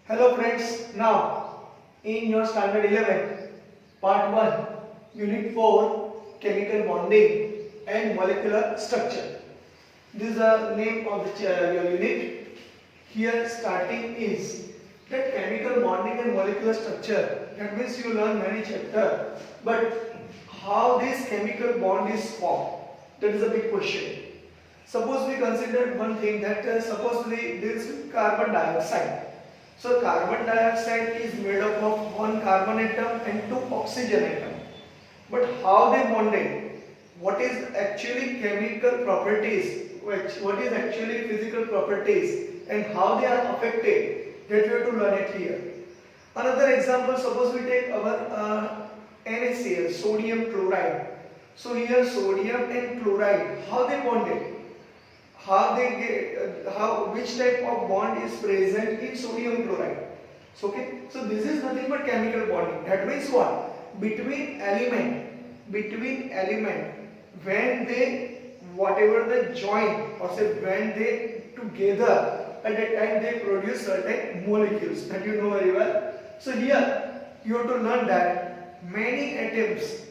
Hello friends, now in your standard 11, part 1, unit 4, chemical bonding and molecular structure. This is the name of your unit. Here starting is that chemical bonding and molecular structure. That means you learn many chapters, but how this chemical bond is formed, that is a big question. Suppose we consider one thing that supposedly this is carbon dioxide. So carbon dioxide is made up of one carbon atom and two oxygen atom. But how they bonded? What is actually chemical properties? What is actually physical properties? And how they are affected? That we have to learn it here. Another example, suppose we take our NaCl, sodium chloride. So here sodium and chloride, how they bonded? Which type of bond is present in sodium chloride? So this is nothing but chemical bonding. That means what? Between element, when they whatever the join, or say when they together, at that time they produce certain molecules that you know very well. So here you have to learn that many atoms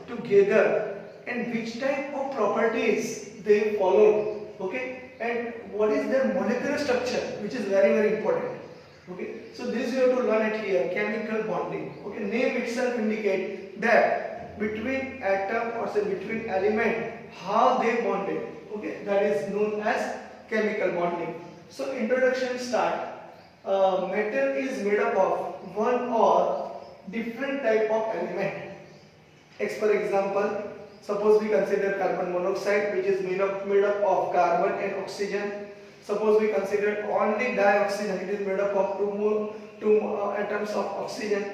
together, and which type of properties they follow, and what is their molecular structure, which is very important. So this you have to learn it here, chemical bonding. Name itself indicate that between atom, or say between element, how they bonded. That is known as chemical bonding. So introduction start. Metal is made up of one or different type of element. For example, suppose we consider carbon monoxide, which is made up of carbon and oxygen. Suppose we consider only dioxygen, it is made up of two atoms of oxygen.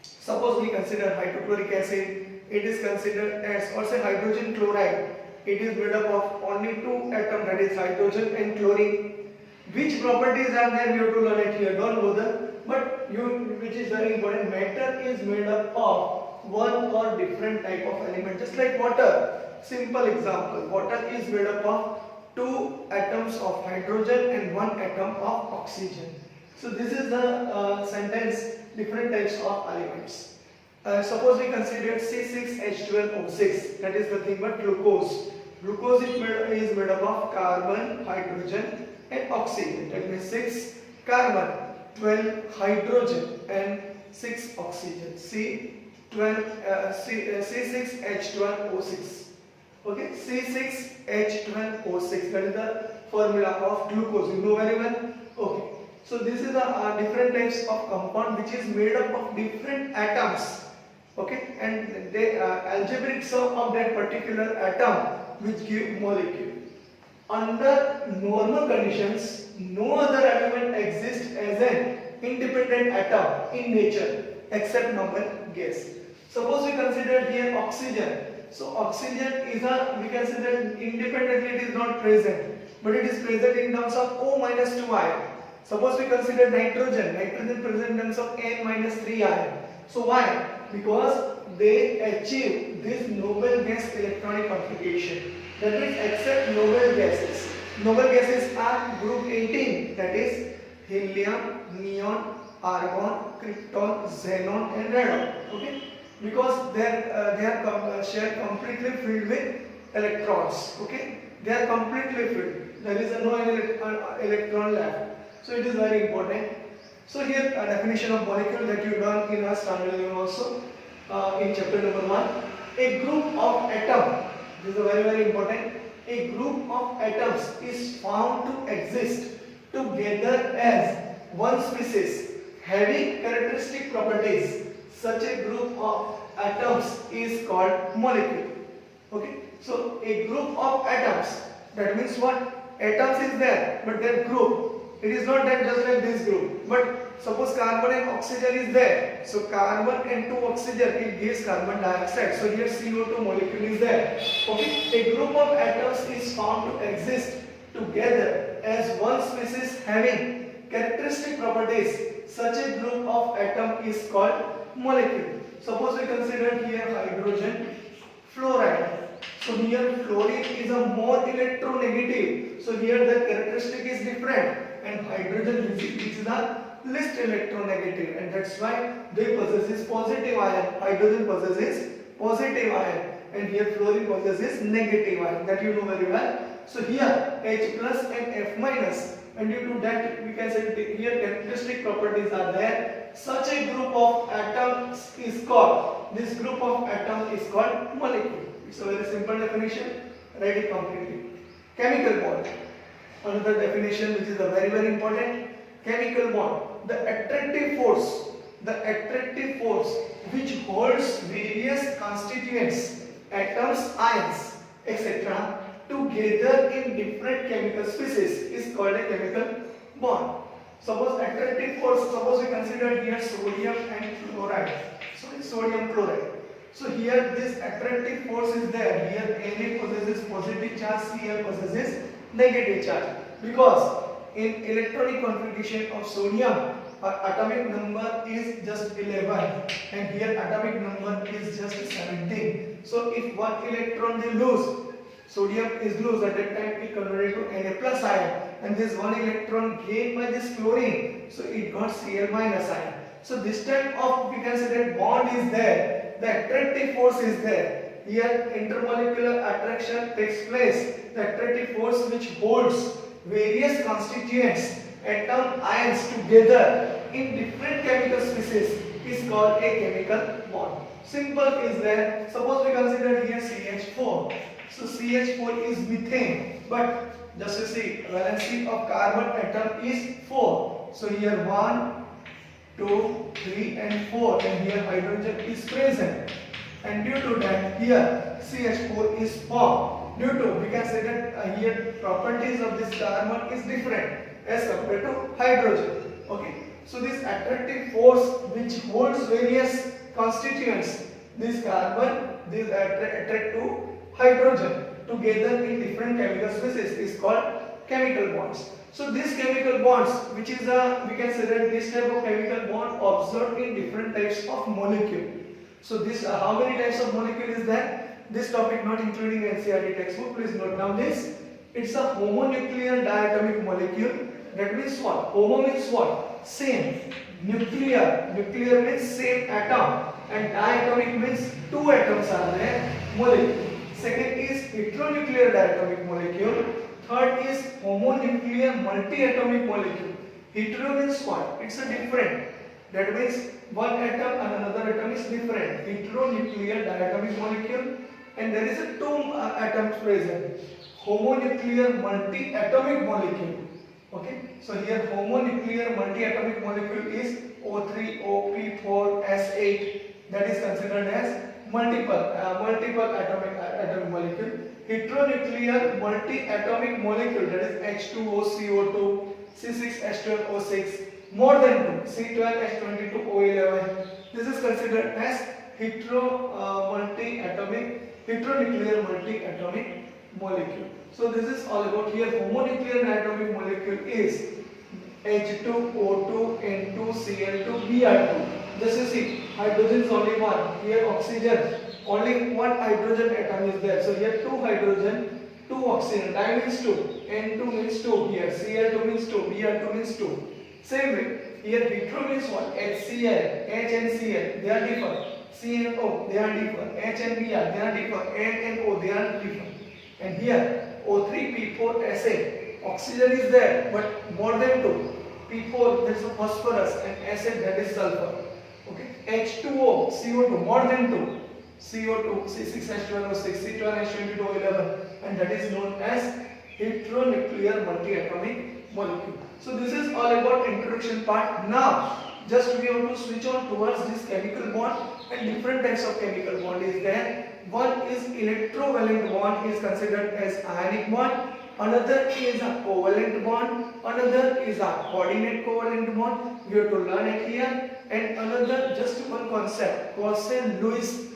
Suppose we consider hydrochloric acid, it is considered as, or say hydrogen chloride, it is made up of only two atoms, that is hydrogen and chlorine. Which properties are there, we have to learn it here, don't bother. But which is very important, matter is made up of one or different type of element, just like water. Simple example, water is made up of two atoms of hydrogen and one atom of oxygen. So this is the sentence, different types of elements. Suppose we consider C6H12O6, that is nothing but glucose. Glucose is made up of carbon, hydrogen and oxygen. That means 6 carbon, 12 hydrogen and 6 oxygen. C6H12O6. C6H12O6, that is the formula of glucose, you know very well. So this is the different types of compound which is made up of different atoms. And the algebraic sum of that particular atom which give molecule. Under normal conditions, no other element exists as an independent atom in nature except normal gas. Suppose we consider here oxygen. So oxygen is we consider independently, it is not present, but it is present in terms of O-2 ion. Suppose we consider nitrogen present in terms of N-3 ion. So why? Because they achieve this noble gas electronic configuration. That means except noble gases. Noble gases are group 18, that is helium, neon, argon, krypton, xenon and radon. Because they are shared completely filled with electrons. They are completely filled. There is no electron left. So it is very important. So here a definition of molecule that you learn in our standard 11 also in chapter number 1. A group of atom. This is very important. A group of atoms is found to exist together as one species having characteristic properties. Such a group of atoms is called molecule. So a group of atoms, that means what? Atoms is there, but their group. It is not that just like this group. But suppose carbon and oxygen is there. So carbon and two oxygen, it gives carbon dioxide. So here CO2 molecule is there. A group of atoms is found to exist together as one species having characteristic properties. Such a group of atom is called molecule. Suppose we consider here hydrogen fluoride. So here fluorine is a more electronegative. So here the characteristic is different. and hydrogen which is the least electronegative, and that's why they possesses positive ion. Hydrogen possesses positive ion, and here fluorine possesses negative ion, that you know very well. So here H plus and F minus, and due to that we can say here characteristic properties are there. Such a group of atoms is called, this group of atom is called molecule. It's a very simple definition, write it completely. Chemical bond, another definition which is a very important. Chemical bond, the attractive force which holds various constituents, atoms, ions, etc. together in different chemical species is called a chemical bond. Suppose attractive force, suppose we consider here sodium and chloride. So it's sodium chloride. So here this attractive force is there. Here Na possesses positive charge, Cl possesses negative charge. Because in electronic configuration of sodium, atomic number is just 11, and here atomic number is just 17. So if one electron they lose, sodium is loose, at that time it converted to Na plus ion, and this one electron gained by this chlorine, so it got Cl minus ion. So this type of, we can say that bond is there, the attractive force is there. Here intermolecular attraction takes place. The attractive force which holds various constituents, atom, ions together in different chemical species is called a chemical bond. Simple is there. Suppose we consider here CH4. So CH4 is methane, but just you see valency of carbon atom is 4. So here 1, 2, 3 and 4, and here hydrogen is present, and due to that here CH4 is formed. Due to, we can say that here properties of this carbon is different as compared to hydrogen. Okay, so this attractive force which holds various constituents, this carbon, this attract to hydrogen together in different chemical species is called chemical bonds. So these chemical bonds, which is a, we can say that this type of chemical bond observed in different types of molecule. So this how many types of molecule is there? This topic not including NCERT textbook. Please note down this. It's a homonuclear diatomic molecule. That means what? Homo means what? Same. Nuclear. Nuclear means same atom. And diatomic means two atoms are there. Molecule. Second is heteronuclear diatomic molecule. Third is homonuclear multi-atomic molecule. Hetero means what? It's a different. That means one atom and another atom is different. Heteronuclear diatomic molecule, and there is a two atoms present. Homonuclear multi-atomic molecule. Okay. So here homonuclear multi-atomic molecule is O3, OP4, S8. That is considered as multiple atomic molecule. Heteronuclear multi-atomic molecule, that is H2O, CO2, C6H12O6, more than 2, C12H22O11. This is considered as heteronuclear multi-atomic molecule. So this is all about here. Homonuclear diatomic molecule is H2, O2, N2, Cl2, Br2. Just you see, hydrogen is only one. Here oxygen, only one hydrogen atom is there. So here two hydrogen, two oxygen. Di means 2, N2 means 2. Here Cl2 means 2, Br2 means 2. Same way, here hetero means what? HCl, H and Cl, they are different. CNO, they are different. H and Br, they are different. N and O, they are different. And here O3P4SA, oxygen is there, but more than 2. P4, that is phosphorus, and acid, that is sulfur. Okay. H2O, CO2, more than 2. CO2, C6H12O6, C12H22O11, and that is known as heteronuclear multi-atomic molecule. So this is all about introduction part. Now just we have to switch on towards this chemical bond, and different types of chemical bond is there. One is electrovalent bond, is considered as ionic bond. Another is a covalent bond. Another is a coordinate covalent bond. We have to learn it here. And another, just one concept, Clausen-Lewis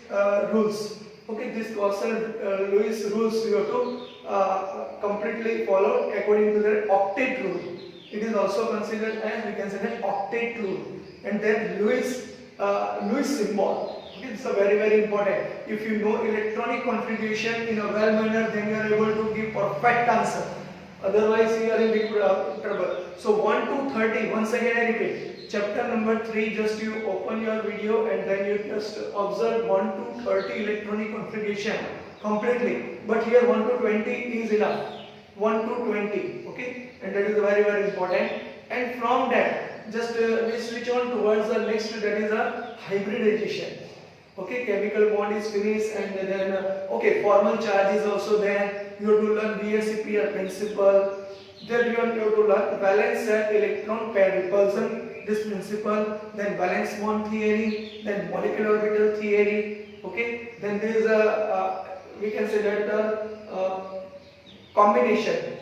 rules. Okay, this Clausen-Lewis rules we have to completely follow according to the octet rule. It is also considered as, we can say, that octet rule. And then Lewis symbol. It's a very important. If you know electronic configuration in a well manner, then you are able to give perfect answer. Otherwise, you are in big trouble. So 1 to 30. Once again, I repeat. Chapter number 3. Just you open your video and then you just observe 1 to 30 electronic configuration completely. But here 1 to 20 is enough. 1 to 20. Okay, and that is very very important. And from that, just we switch on towards the next. That is a hybridization. Okay, chemical bond is finished, and then okay, formal charge is also there. You have to learn BSEPR principle. Then you have to learn valence and electron pair repulsion, this principle. Then valence bond theory, then molecular orbital theory. Okay, then there is a we can say that combination,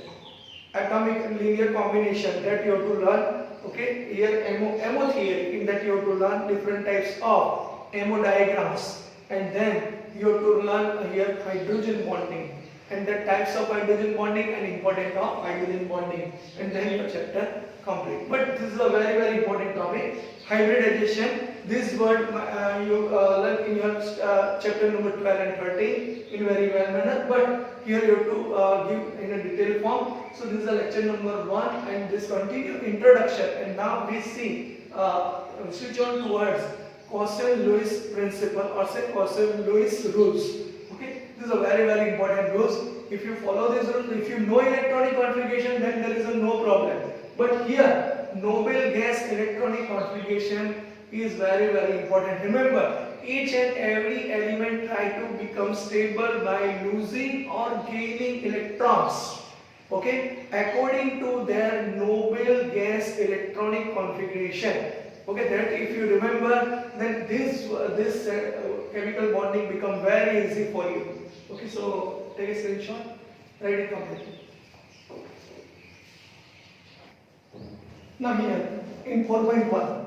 atomic linear combination, that you have to learn. Okay, here MO theory, in that you have to learn different types of MO diagrams, and then you have to learn here hydrogen bonding and the types of hydrogen bonding and importance of hydrogen bonding, and then your chapter complete. But this is a very very important topic, hybridization. This word you learn in your chapter number 12 and 13 in very well manner, but here you have to give in a detailed form. So this is a lecture number 1, and this continue introduction, and now we see switch on towards Clausius-Lewis principle, or say Clausius-Lewis rules. Okay, this is a very very important rules. If you follow these rules, if you know electronic configuration, then there is no problem. But here, noble gas electronic configuration is very very important. Remember, each and every element try to become stable by losing or gaining electrons. Okay, according to their noble gas electronic configuration. Okay, that if you remember, then this chemical bonding become very easy for you. Okay, so take a screenshot, write it completely. Now here in 4.1,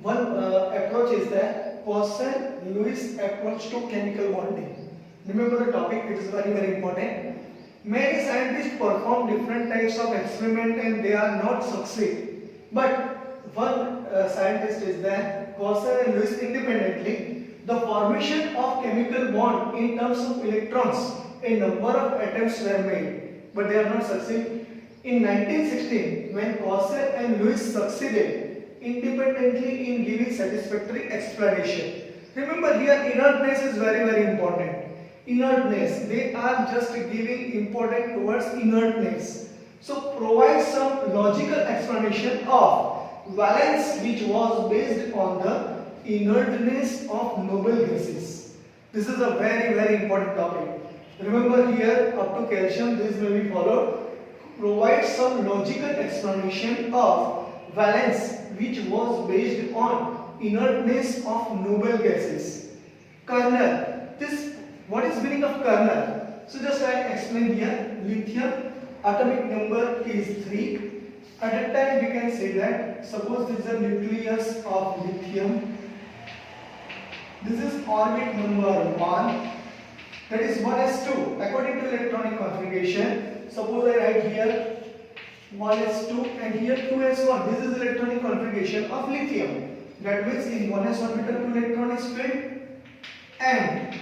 one approach is the Clausius-Lewis approach to chemical bonding. Remember the topic; it is very very important. Many scientists perform different types of experiment and they are not succeed. But one scientist is there, Clausius-Lewis independently. The formation of chemical bond in terms of electrons, a number of atoms were made, but they are not succeed. In 1916, when Clausius and Lewis succeeded independently in giving satisfactory explanation. Remember here, inertness is very very important. Inertness, they are just giving important towards inertness. So provide some logical explanation of valence, which was based on the inertness of noble gases. This is a very very important topic. Remember here, up to calcium, this may be followed. Provide some logical explanation of valence, which was based on inertness of noble gases. Kernel, this, what is meaning of kernel? So just I explain here. Lithium atomic number is 3. At that time we can say that, suppose this is a nucleus of lithium. This is orbit number 1. That is 1s2 according to electronic configuration. Suppose I write here 1s2 and here 2s1. This is electronic configuration of lithium. That means in 1s orbital 2 electron is filled, and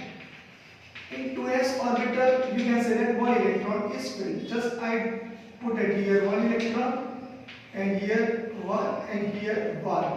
in 2s orbital we can say that 1 electron is filled. Just I put it here 1 electron, and here 1, and here 1.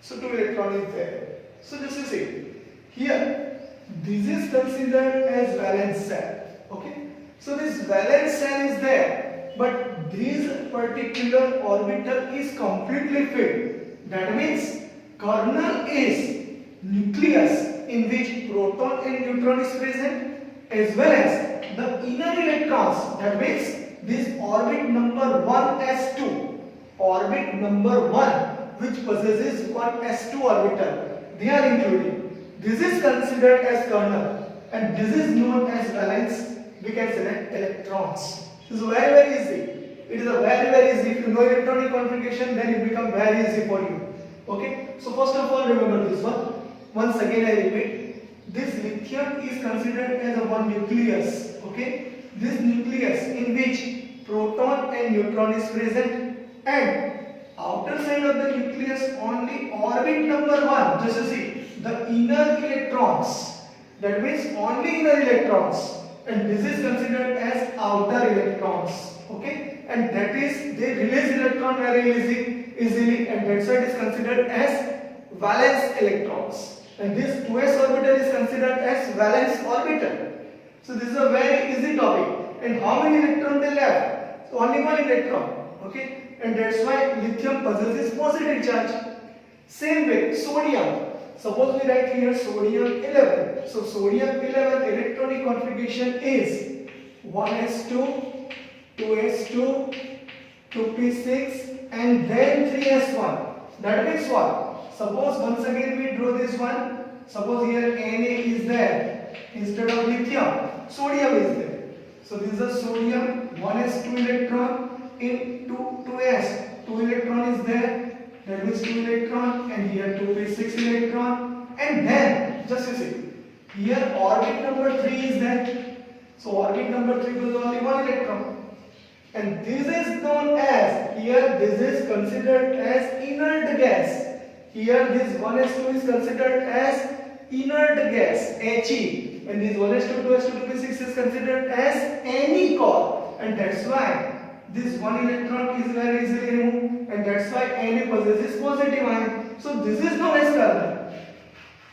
So 2 electron is there. So just you see here, this is considered as valence cell. Okay, so this valence cell is there, but this particular orbital is completely filled. That means kernel is nucleus in which proton and neutron is present, as well as the inner electrons. That means this orbit number 1s2, orbit number 1, which possesses 1s2 orbital, they are included. This is considered as kernel, and this is known as valence. We can select electrons. This is very very easy. It is a very very easy. If you know electronic configuration, then it becomes very easy for you. Okay. So first of all, remember this one. Once again I repeat, this lithium is considered as a one nucleus. Okay. This nucleus in which proton and neutron is present, and outer side of the nucleus only orbit number 1. Just you see the inner electrons. That means only inner electrons, and this is considered as outer electrons. Okay, and that is they release electron very easily, and that's why it is considered as valence electrons. And this 2s orbital is considered as valence orbital. So this is a very easy topic. And how many electrons they left? So only one electron. Okay, and that's why lithium possesses positive charge. Same way, sodium. Suppose we write here sodium 11. So sodium 11 electronic configuration is 1s2, 2s2, 2p6, and then 3s1. That means what? Suppose once again we draw this one. Suppose here Na is there instead of lithium. Sodium is there. So this is a sodium 1s2 electron in 2s. 2 electron is there. That means 2 electron, and here 2p6 electron, and then just you see here orbit number 3 is there. So orbit number 3 was only 1 electron, and this is known as, here this is considered as inert gas. Here this 1s2 is considered as inert gas He, and this 1s2, 2s2, 2p6 is considered as any core, and that's why this one electron is very easily removed, and that's why Na possesses positive ion. So this is known as kernel.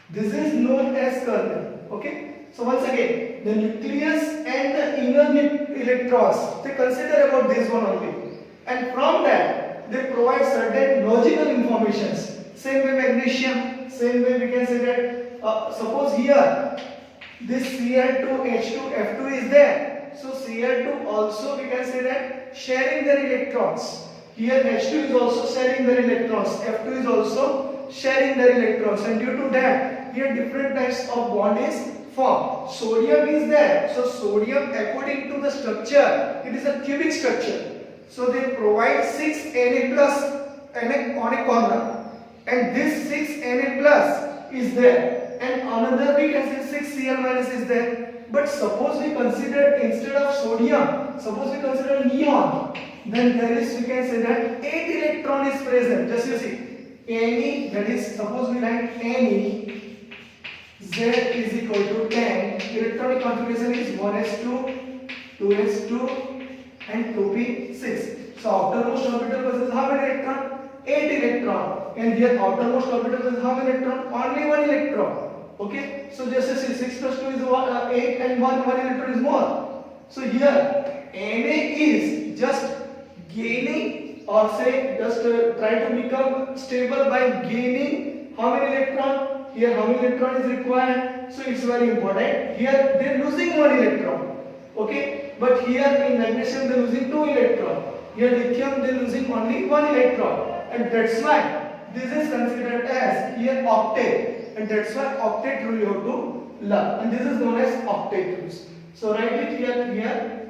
This is known as kernel. Okay. So once again, the nucleus and the inner electrons, they consider about this one only, and from that they provide certain logical informations. Same way magnesium. Same way we can say that suppose here this Cl2H2F2 is there. So Cl2 also we can say that sharing their electrons. Here H2 is also sharing their electrons. F2 is also sharing their electrons, and due to that here different types of bond is formed. Sodium is there. So sodium according to the structure, it is a cubic structure. So they provide 6 Na plus on a corner, and this 6 Na plus is there, and another we can say 6 Cl minus is there. But suppose we consider instead of sodium, suppose we consider neon, then there is, we can say that 8 electron is present. Just you see, Ne, that is, suppose we write Ne, Z is equal to 10. Electronic configuration is 1s2, 2s2, and 2p6. So outermost orbital possesses how many electron? 8 electron. And here outermost orbital possesses how many electron? Only 1 electron. Okay, so just as 6 plus 2 is 8, and 1 electron is more. So here Na is just gaining, or say just try to become stable by gaining how many electron? Here how many electron is required? So it's very important. Here they are losing 1 electron. Okay, but here in magnesium they are losing 2 electron. Here lithium they are losing only 1 electron, and that's why this is considered as here octet. And that's why octet rule you have to learn, and this is known as octet rules. So write it here.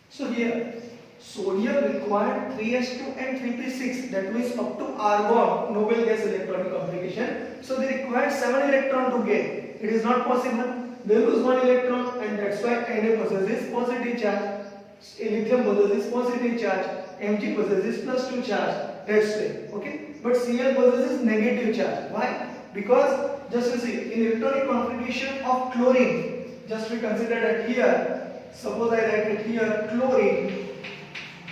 So here sodium required 3s2 and 3p6, that means up to argon, noble gas electronic configuration. So they require 7 electron to gain. It is not possible. They lose 1 electron, and that's why Na possesses positive charge, lithium possesses positive charge, Mg possesses plus 2 charge. That's way. Okay. But Cl possesses negative charge. Why? Because just you see, in electronic configuration of chlorine, just we consider that here, suppose I write it here, chlorine,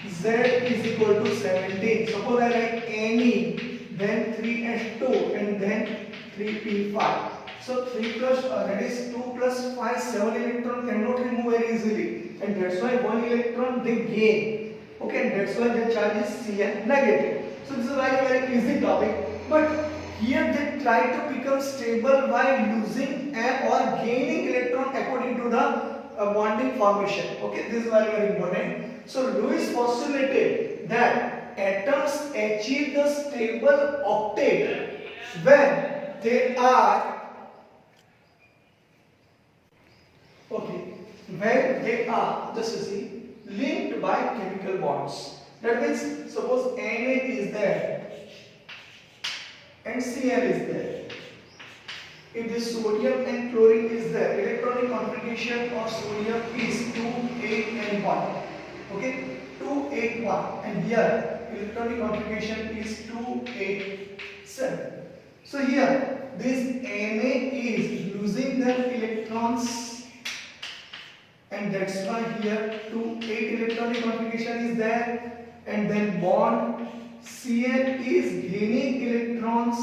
Z is equal to 17. Suppose I write Ne, then 3H2, and then 3P5. So 3 plus, that is 2 plus 5, 7 electron cannot remove very easily, and that's why 1 electron they gain. Okay, and that's why the charge is Cl negative. So this is like a very easy topic, but here they try to become stable by losing or gaining electron according to the bonding formation. Okay, this is very important. So Lewis postulated that atoms achieve the stable octet when they are just to see, linked by chemical bonds. That means suppose Na is there and Cl is there. If this sodium and chlorine is there, electronic configuration of sodium is 2, 8 and 1. Okay, 2, 8, 1, and here electronic configuration is 2, 8, 7. So here this Na is losing their electrons, and that's why here 8 electronic configuration is there, and then bond Cl is gaining electrons,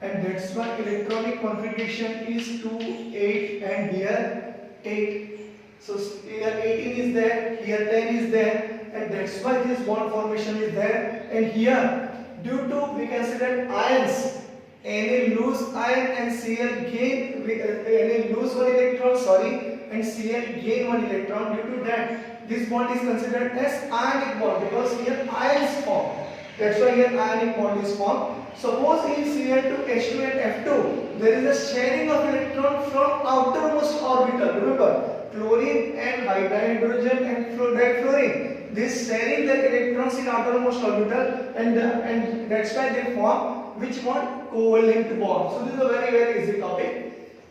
and that's why electronic configuration is 2, 8, and here 8. So here 18 is there, here 10 is there, and that's why this bond formation is there. And here, due to we consider ions, Na lose ion and Cl gain, Na lose one electron, sorry, and Cl gain one electron. Due to that, this bond is considered as ionic bond because here ions form. That's why here ionic bond is formed. Suppose in Cl2, H2 and F2, there is a sharing of electron from outermost orbital. Remember, chlorine and hydrogen and difluorine. This sharing the electrons in outermost orbital, and that's why they form which bond? Covalent bond. So this is a very easy topic.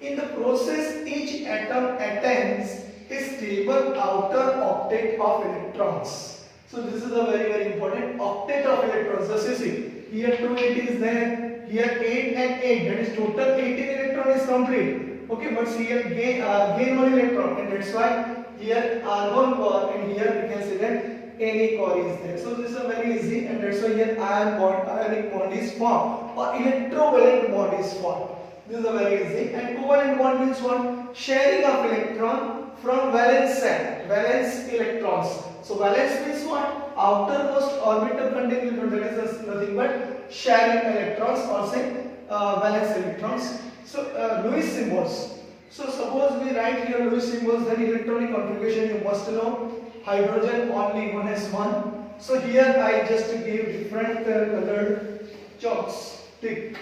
In the process, each atom attains a stable outer octet of electrons. So this is a very important octet of electrons. Just you see, here 2 8 is there, here 8 and 8, that is total 18 electron is complete. Okay, but Cl gain one electron, and that's why here argon core, and here we can say that Na core is there. So this is a very easy, and that's why here ionic bond is formed, or electrovalent bond is formed. This is a very easy. And covalent bond means what? Sharing of electron from valence electrons. So valence means what? Outermost orbital containing electron, that is nothing but sharing electrons, or say valence electrons. So Lewis symbols. So suppose we write here Lewis symbols, then electronic configuration you must know. Hydrogen only 1s1. So here I just give different colored chalks. Tick.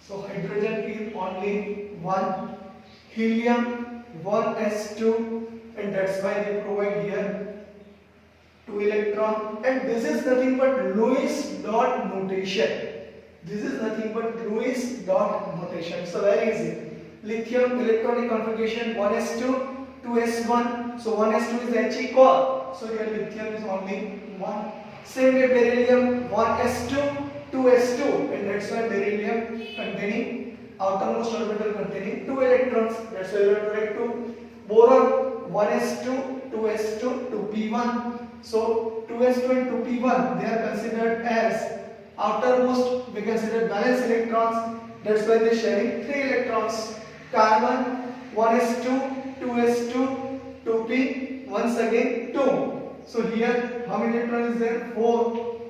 So hydrogen is only 1, helium 1s2, and that's why they provide here 2 electron, and this is nothing but Lewis dot notation. This is nothing but Lewis dot notation. So very easy. Lithium electronic configuration 1s2, 2s1. So 1s2 is He core. So here lithium is only 1. Same way beryllium 1s2, 2s2, and that's why beryllium containing outermost orbital containing 2 electrons. That's why you have to write 2. Boron 1s2, 2s2, 2p1. So 2s2 and 2p1 they are considered as outermost, we consider valence electrons. That's why they are sharing 3 electrons. Carbon 1s2, 2s2, 2p, once again 2. So here how many electrons is there? 4.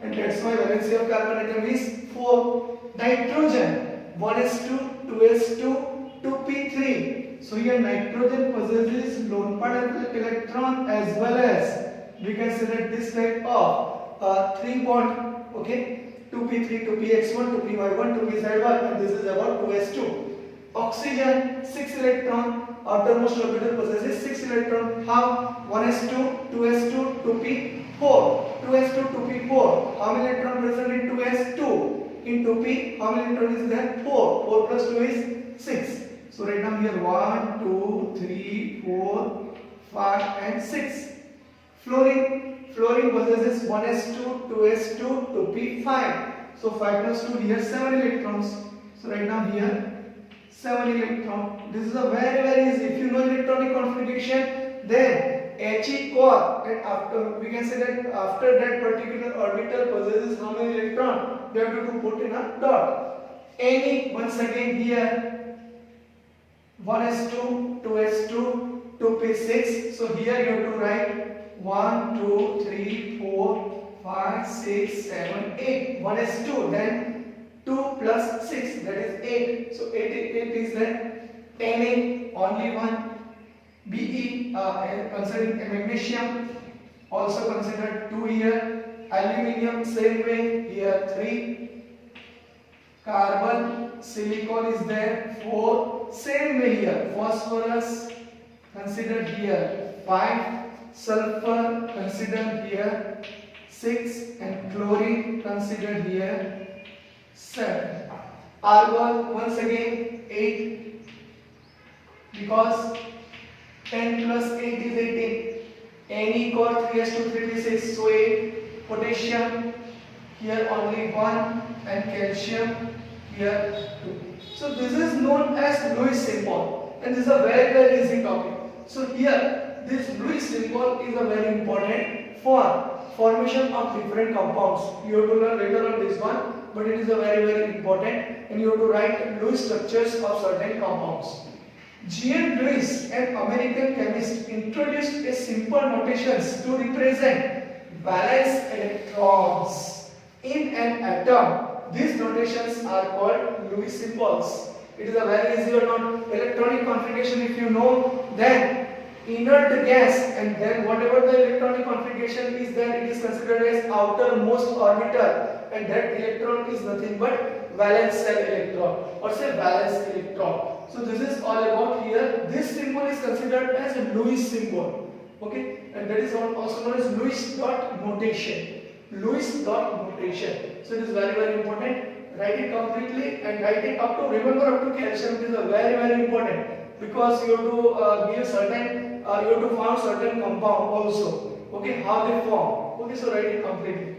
And that's why valency of carbon atom is 4. Nitrogen 1s2, 2s2, 2p3. So here nitrogen possesses lone particle electron as well as we consider this type of 3 bond. Okay, 2p3, 2px1, 2py1, 2pz1, and this is about 2s2. Oxygen 6 electron, outermost orbital possesses 6 electron. How? 1s2, 2s2, 2p4. 2s2, 2p4. How many electrons present in 2s2? In 2p, how many electrons is there? 4. 4 plus 2 is 6. So write down here 1, 2, 3, 4, 5 and 6. Fluorine possesses 1s2, 2s2, 2p5. So 5 plus 2 here 7 electrons. So write down here 7 electron. This is a very easy. If you know electronic configuration, then He core, and after we can say that after that particular orbital possesses how many electron, we have to put in a dot. Any once again here 1s2, 2s2, 2p6. So here you have to write 1, 2, 3, 4, 5, 6, 7, 8. 1s2, then 2 plus 6, that is 8. So 8 is there. Na only 1. Be considering magnesium, also considered 2 here. Aluminium same way, here 3. Carbon, silicon is there 4. Same way here. Phosphorus considered here 5. Sulfur considered here 6, and chlorine considered here 7. Argon once again 8, because 10 plus 8 is 18. Na core 3s2, 3p6, so 8. Potassium here only 1, and calcium here 2. So this is known as Lewis symbol, and this is a very easy topic. So here this Lewis symbol is a very important for formation of different compounds. You have to learn later on this one, but it is a very important, and you have to write Lewis structures of certain compounds. G.N. Lewis, an American chemist, introduced a simple notations to represent valence electrons in an atom. These notations are called Lewis symbols. It is a very easy one. Electronic configuration, if you know, then inert gas, and then whatever the electronic configuration is, then it is considered as outermost orbital, and that electron is nothing but valence shell electron, or say valence electron. So this is all about here. This symbol is considered as a Lewis symbol, okay, and that is also known as Lewis dot notation. Lewis dot notation. So it is very important. Write it completely and write it up to, remember, up to calcium. It is a very important, because you have to give certain, you have to form certain compound also. Okay, how they form. Okay, so write it completely.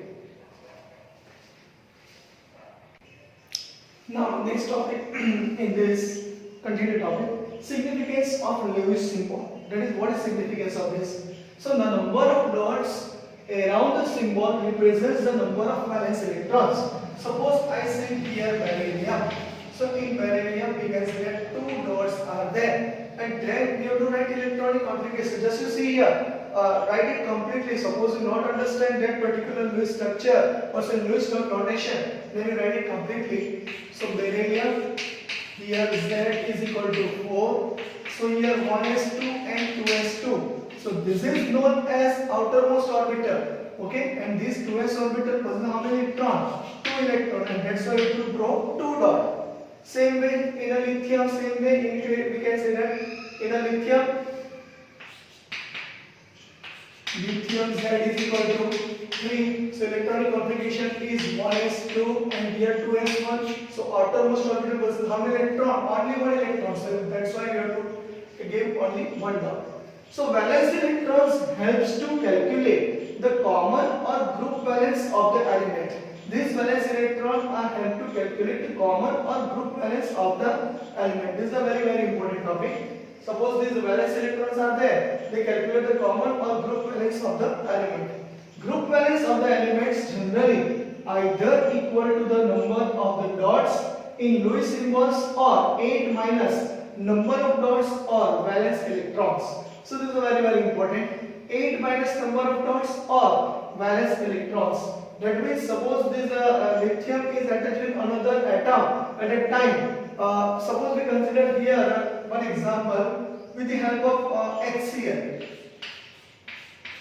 Now next topic in this continued topic, significance of Lewis symbol. That is, what is significance of this? So the number of dots around the symbol represents the number of valence electrons. Suppose I say here beryllium. So in beryllium we can say that 2 dots are there, and then we have to write electronic configuration. Just you see here, write it completely. Suppose you not understand that particular Lewis structure or say Lewis notation, then you write it completely. So beryllium, here Z is equal to 4. So here 1s2 and 2s2. So this is known as outermost orbital. Okay, and this 2s orbital possesses how many electrons? 2 electrons, and that's why it will draw 2 dots. Same way in a lithium, same way in, we can say that in a lithium Z is equal to 3. So electronic configuration is 1s2 and here 2s1. So outermost orbital possesses how many electrons? Only 1 electron. So that's why you have to give only 1 dot. So valence electrons helps to calculate the common or group valence of the element. These valence electrons are help to calculate the common or group valence of the element. This is a very important topic. Suppose these valence electrons are there, they calculate the common or group valence of the element. Group valence of the elements generally either equal to the number of the dots in Lewis symbols or 8 minus number of dots or valence electrons. So this is very important. 8 minus number of dots or valence electrons. That means suppose this lithium is attached with another atom at a time. Suppose we consider here one example with the help of HCl.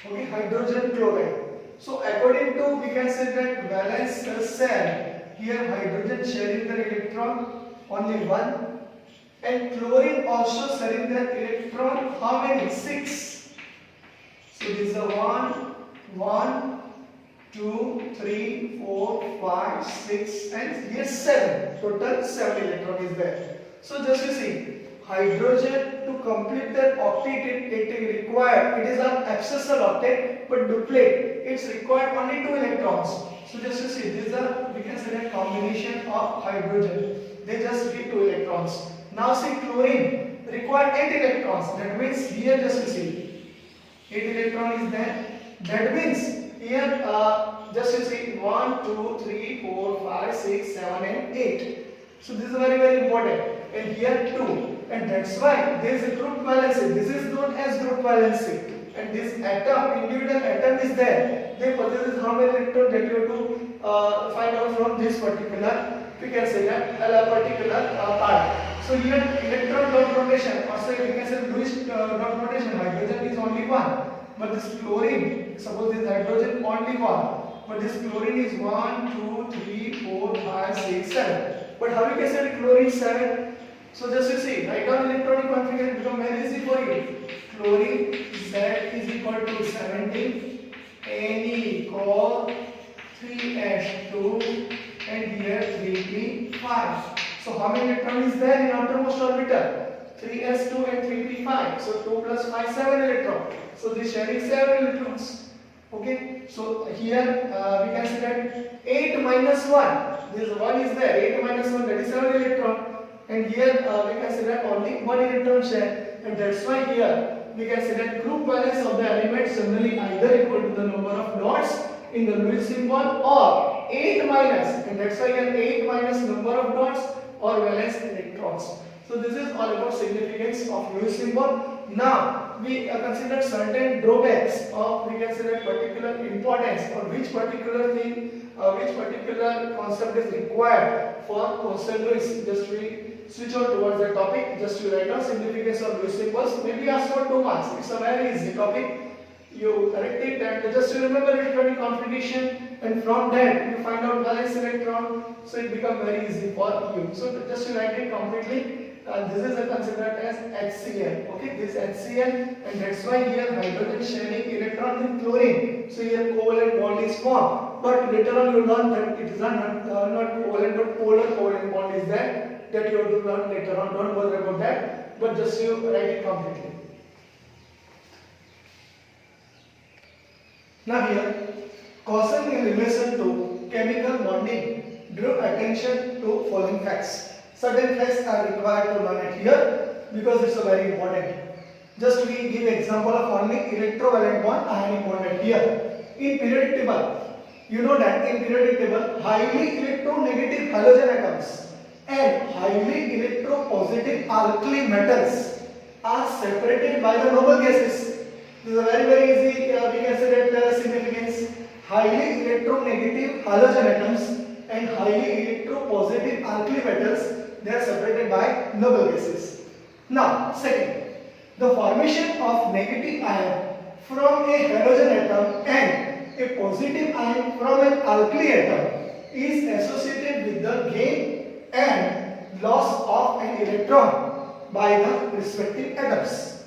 Okay, hydrogen chloride. So according to, we can say that valence shell, here hydrogen sharing the electron only 1. And chlorine also sharing the electron how many? 6. So this is a 1, 2, 3, 4, 5, 6, and here 7. Total 7 electron is there. So just you see, hydrogen to complete that octet it required. It is an accessor octet, but duplicate it's required only 2 electrons. So just you see, this is a, we can say that combination of hydrogen. They just give 2 electrons. Now see chlorine required 8 electrons. That means here just you see 8 electron is there. That means here just you see 1, 2, 3, 4, 5, 6, 7 and 8. So this is very important. And here 2. And that's why there is a group valency. This is known as group valency. And this atom, individual atom is there. They possess how many electrons that you have to find out from this particular, we can say that particular part. So here electron dot rotation, or say we can say Lewis dot rotation, hydrogen is only 1. But this chlorine, suppose this hydrogen only 1. But this chlorine is 1, 2, 3, 4, 5, 6, 7. But how you can say chlorine 7? So just you see, write down electronic configuration, become very easy for you. Chlorine Z is equal to 17, Ne 3s2, and here 3p5. So how many electrons is there in outermost orbital? 3s2 and 3p5. So 2 plus 5, 7 electrons. So this sharing 7 electrons. Okay, so here we can say that 8 minus 1, this 1 is there, 8 minus 1, that is 7 electron, and here we can say that only 1 electron share, and that's why here we can say that group balance of the elements generally either equal to the number of dots in the Lewis symbol or 8 minus, and that's why here 8 minus number of dots or valence electrons. So this is all about significance of Lewis symbol. Now we consider certain drawbacks of, we can say that, particular importance, or which particular thing, which particular concept is required for question Lewis. Just we switch on towards the topic. Just to write down significance of Lewis symbols. Maybe ask for 2 marks. It's a very easy topic. You correct it and just remember electronic configuration, and from that you find out valence electron, so it becomes very easy for you. So just to write it completely, this is considered as HCl. Okay, this HCl, and that's why here hydrogen sharing electron with chlorine. So here covalent bond is formed, but later on you learn that it is not covalent but polar covalent bond is there. That you have to learn later on. Don't worry about that, but just you write it completely. Now here, caution in relation to chemical bonding, draw attention to following facts. Certain facts are required to learn it here because it's a very important. Just we give example of only electrovalent bond, ionic bond here. In periodic table, you know that in periodic table, highly electronegative halogen atoms and highly electropositive alkali metals are separated by the noble gases. This is a very easy, we can say that significance. Highly electronegative halogen atoms and highly electropositive alkali metals, they are separated by noble gases. Now, second, the formation of negative ion from a halogen atom and a positive ion from an alkali atom is associated with the gain and loss of an electron by the respective atoms.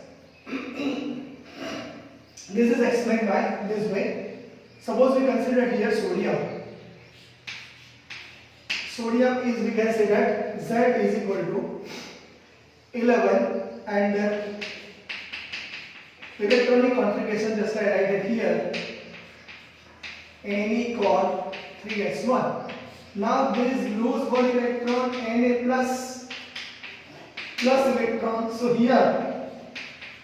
This is explained by this way. Suppose we consider here sodium. Sodium is, we can say that Z is equal to 11, and electronic configuration, just I write it here, Ne core 3s1. Now this lose one electron, Na plus electron, so here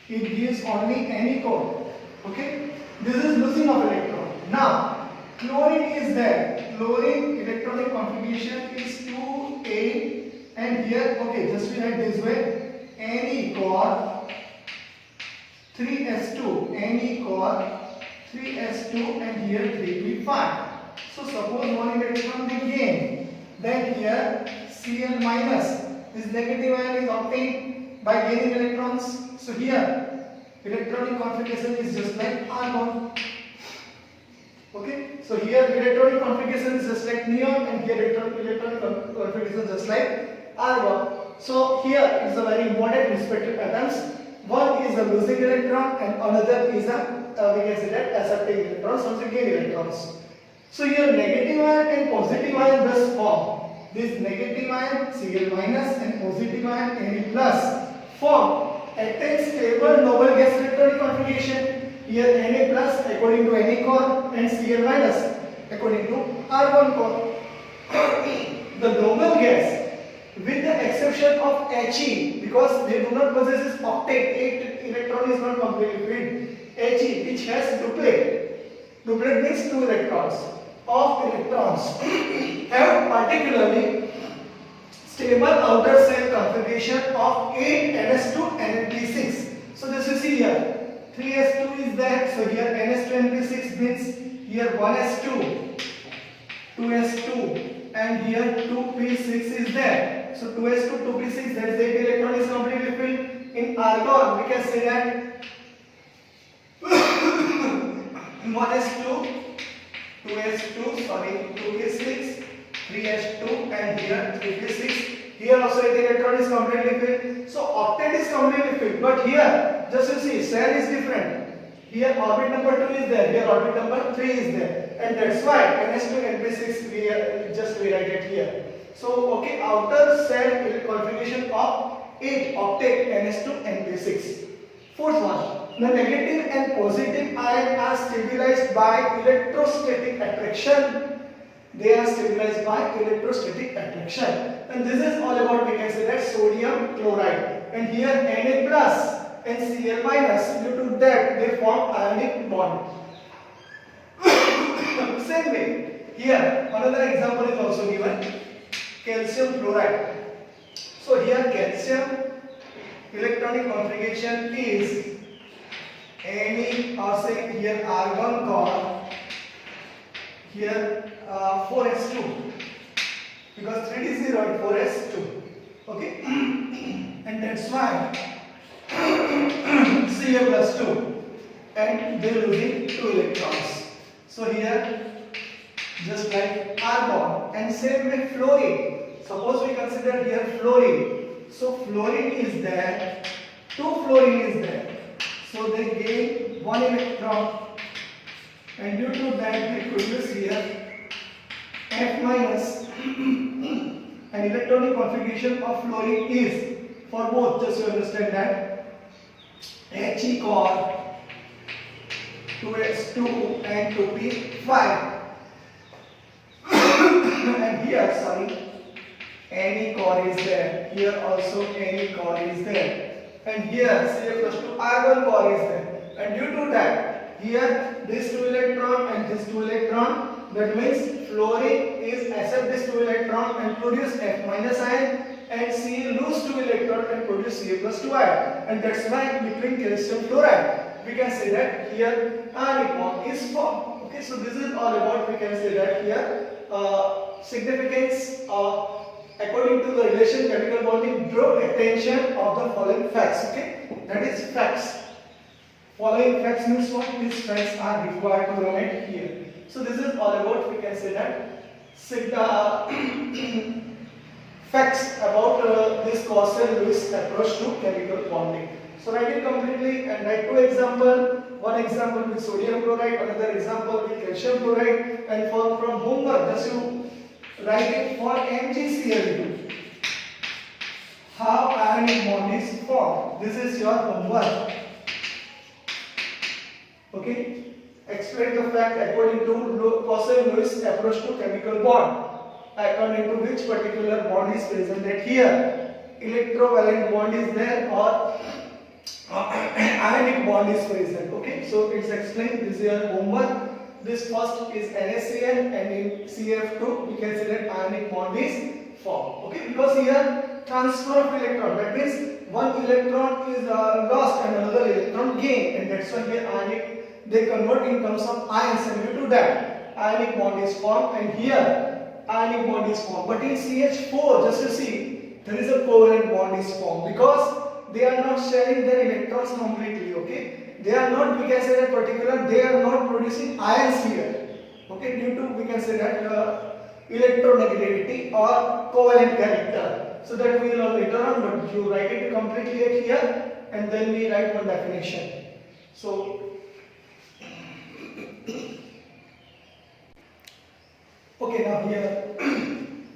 it gives only Ne core. Okay, this is losing of electron. Now chlorine is there. Chlorine electronic configuration is 2A, and here, okay, just we write this way, Ne core 3s2, Ne core 3s2, and here 3 we find. So suppose one electron we gain, then here Cl minus, this negative ion is obtained by gaining electrons. So here electronic configuration is just like argon. Okay, so here electronic configuration is just like neon, and here electronic configuration is just like argon. So here is a very important respective atoms. One is a losing electron and another is a we can say that accepting electrons, also gain electrons. So here negative ion and positive ion thus form. This negative ion Cl minus and positive ion Na plus form a stable noble gas electronic configuration. Here Na plus according to Ne core and Cl minus according to argon core. The noble gas, with the exception of He, because they do not possess octet, 8 electron is not completely filled. He, which has duplet. Duplet means 2 electrons. Of electrons have particularly stable outer cell configuration of 8 ns2 Np6. So this you see here 3s2 is there, so here ns2 Np6 means here 1s2, 2s2, and here 2p6 is there. So 2s2, 2p6, that is 8 electron is completely filled. In argon we can say that 1s2, 2s2, sorry, 2p6, 3s2, and here 3p6. Here also 8 electron is completely filled. So octet is completely filled. But here, just you see, cell is different. Here orbit number 2 is there. Here orbit number 3 is there. And that's why ns2 np6 we just rewrite it here. So okay, outer cell configuration of 8 octet ns2 np6. Fourth one. the negative and positive ion are stabilized by electrostatic attraction. They are stabilized by electrostatic attraction. And this is all about, we can say that, sodium chloride. And here Na plus and Cl minus, due to that they form ionic bond. Same way, here another example is also given, calcium chloride. So here calcium electronic configuration is Na, or say here argon core, here 4s2, because 3d0 and 4s2, okay. And that's why Ca plus 2, and they losing 2 electrons. So here just like argon, and same way fluorine. Suppose we consider here fluorine. So fluorine is there, 2 fluorine is there. So they gain 1 electron, and due to that they produce here F minus. And electronic configuration of fluorine is, for both, just to understand that, He core 2s2 and 2p5. And here, sorry, Na core is there. Here also Na core is there. And here Ca plus 2 argon core is there. And due to that, here this 2 electron and this 2 electron, that means fluorine is accept this 2 electron and produce F minus ion, and Ca lose 2 electron and produce Ca plus 2 ion. And that's why between calcium fluoride, we can say that here ionic bond is formed. Okay, so this is all about, we can say that here significance according to the relation chemical bonding. Draw attention of the following facts. Okay, that is facts. Following facts means what? These facts are required to remain here. So this is all about, we can say that, facts about this Clausen-Lewis approach to chemical bonding. So write it completely and write 2 examples. One example with sodium chloride, another example with calcium chloride, and from homework just you write it for MgCl2. How ionic bond is formed. This is your homework. Okay. Explain the fact according to Clausen-Lewis approach to chemical bond, according to which particular bond is presented here. Electrovalent bond is there or ionic bond is present. Okay, so it's explained. This is your homework. This first is NaCl, and in CF2 we can say that ionic bond is formed. Okay, because here transfer of electron, that means one electron is lost and another electron gained, and that's why here ionic, they convert in terms of ions, and due to that ionic bond is formed, and here ionic bond is formed. But in CH4, just to see, there is a covalent bond is formed because they are not sharing their electrons completely. Okay, they are not, we can say that particular, they are not producing ions here. Okay, due to, we can say that electronegativity or covalent character. So that we will learn later on, but you write it completely here, and then we write one definition. So okay, now here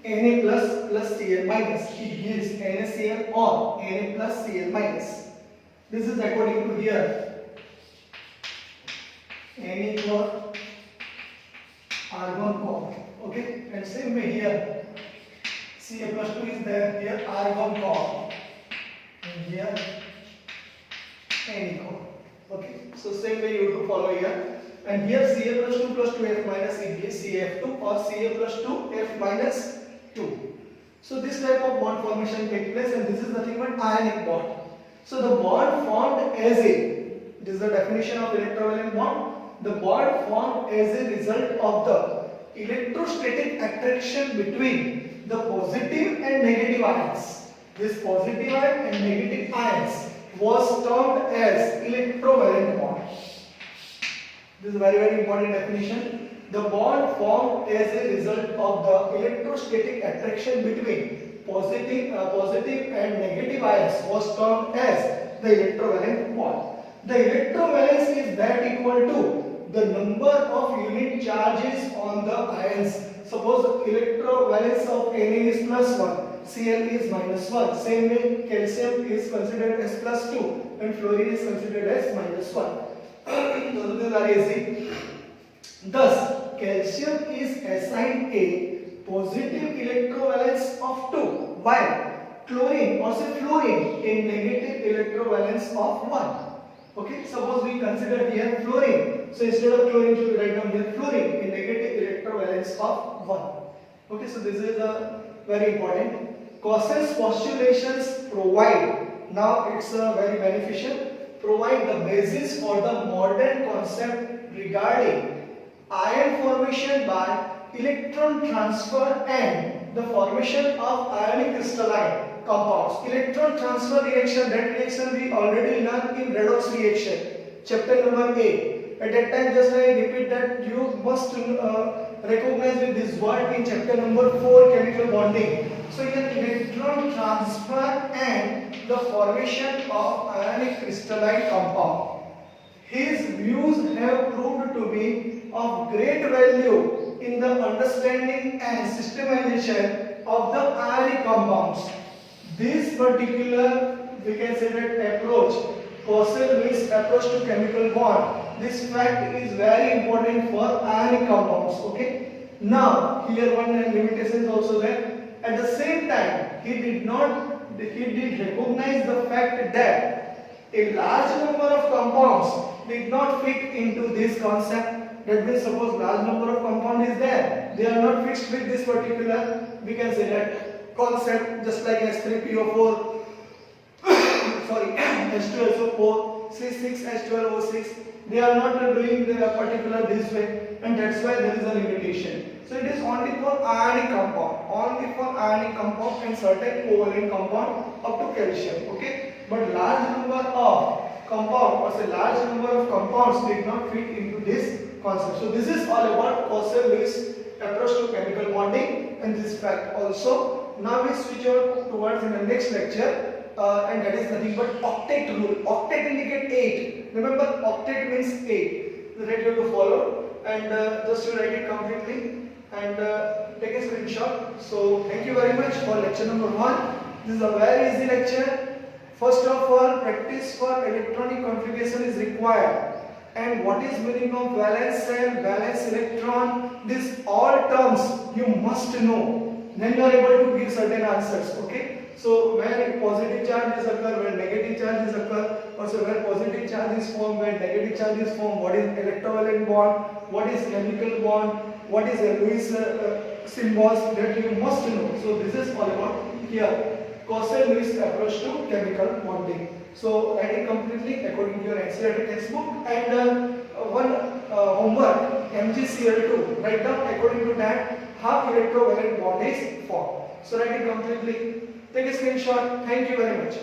Na plus Cl minus, it gives NaCl or Na plus Cl minus. This is according to here Na core, argon core. Okay, and same way here Ca plus 2 is there, here argon core, and here Na core. Okay, so same way you have to follow here. And here Ca plus 2 F minus, it gives Cf2 or Ca plus 2 F minus 2. So this type of bond formation takes place, and this is nothing but ionic bond. So the bond formed as a, this is the definition of electrovalent bond. The bond formed as a result of the electrostatic attraction between the positive and negative ions. This positive ion and negative ions was termed as electrovalent bond. This is very, very important definition. The bond formed as a result of the electrostatic attraction between positive and negative ions was termed as the electrovalent bond. The electrovalence is that equal to the number of unit charges on the ions. Suppose electrovalence of Na is plus 1, Cl is minus 1. Same way calcium is considered as plus 2, and fluorine is considered as -1. So this is very easy. Thus, calcium is assigned a positive electrovalence of 2, while chlorine or say fluorine a negative electrovalence of 1. Okay, suppose we consider here fluorine. So instead of chlorine, we write down here fluorine a negative electrovalence of 1. Okay, so this is very important. Cauchel's postulations provide, now it's very beneficial, provide the basis for the modern concept regarding ion formation by electron transfer and the formation of ionic crystalline compounds. Electron transfer reaction, that reaction we already learned in redox reaction, chapter number 8. At that time, just I repeat that you must recognize with this word in chapter number 4, chemical bonding. So here electron transfer and the formation of ionic crystalline compound. His views have proved to be of great value in the understanding and systematization of the ionic compounds. This particular, we can say that approach, Cauchy-Lewis approach to chemical bond, this fact is very important for ionic compounds. Okay. Now here one limitation is also there. At the same time, he did recognize the fact that a large number of compounds did not fit into this concept. That means suppose large number of compound is there, they are not fixed with this particular, we can say that concept, just like S3PO4, sorry, H2SO4, C6H12O6, they are not doing the particular this way, and that's why there is a limitation. So it is only for ionic compound, and certain covalent compound up to calcium. Okay, but large number of compound or say large number of compounds did not fit into this concept. So this is all about Cauchy-Lewis approach to chemical bonding and this fact also. Now we switch over towards in the next lecture, and that is nothing but octet rule. Octet indicate 8. Remember, octet means 8. The rate you have to follow, and just to write it completely and take a screenshot. So thank you very much for lecture number 1. This is a very easy lecture. First of all, practice for electronic configuration is required. And what is meaning of valence shell, valence electron, these all terms you must know. Then you are able to give certain answers. Okay. So where positive charges occur, where negative charges occur, also where positive charge is formed, where negative charge is formed, what is electrovalent bond, what is chemical bond, what is a Lewis symbols, that you must know. So this is all about here. Cauchy-Lewis approach to chemical bonding. So write it completely according to your NCERT textbook, and one homework, MgCl2, write down according to that how electrovalent bond is formed. So write it completely, take a screenshot. Thank you very much.